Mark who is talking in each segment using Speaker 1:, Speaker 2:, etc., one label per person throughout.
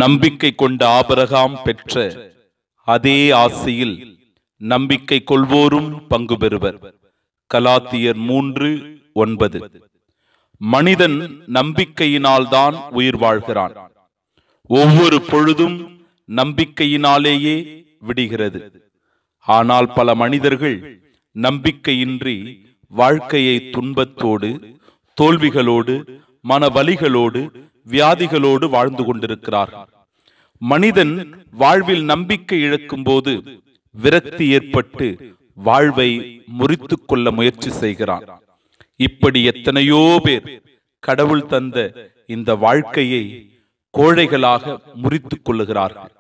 Speaker 1: நம்பிக்கை கொண்ட ஆபிரகாம் பெற்ற அதே ஆசையில் நம்பிக்கை கொள்வோரும் பங்கு பெறுவர். கலாத்தியர் 3:9. மனிதன் நம்பிக்கையினால்தான் உயிர் வாழ்கிறான். ஒவ்வொரு பொழுதும் நம்பிக்கையினாலேயே விடுகிறது. ஆனால் பல மனிதர்கள் நம்பிக்கையின்றி வாழ்க்கையை துன்பத்தோடு, தோல்விகளோடு, மனவலிகளோடு, வியாதிகளோடு வாழ்ந்து கொண்டிருக்கிறார்கள். மனிதன் வாழ்வில் நம்பிக்கை இழக்கும் போது விரக்தி ஏற்பட்டு வாழ்வை முறித்துக் கொள்ள முயற்சி செய்கிறான். இப்படி எத்தனையோ பேர் கடவுள் தந்த இந்த வாழ்க்கையை கோழைகளாக முறித்துக் கொள்ளுகிறார்கள்.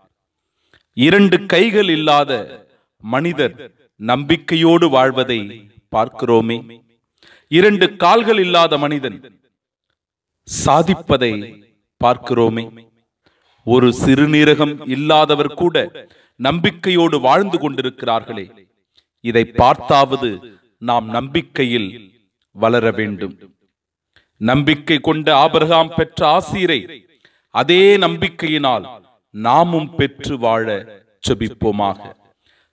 Speaker 1: 2 கைகள் இல்லாத மனிதர் நம்பிக்கையோடு வாழ்வதை பார்க்கிறோமே. 2 கால்கள் இல்லாத மனிதன் சாதிப்பதை பார்க்கிறோமே. ஒரு சிறுநீரகம் இல்லாதவர் கூட நம்பிக்கையோடு வாழ்ந்து கொண்டிருக்கிறார்களே. இதை பார்த்தாவது நாம் நம்பிக்கையில் வளர வேண்டும். நம்பிக்கை கொண்ட ஆபிரகாம் பெற்ற ஆசீரை அதே நம்பிக்கையினால் நாமும் பெற்று வாழ ஜெபிப்போமாக.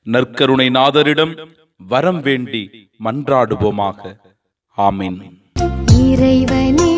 Speaker 1: நற்கருணை நாதரிடம் வரம் வேண்டி மன்றாடுவோமாக. ஆமீன்.
Speaker 2: இறைவனே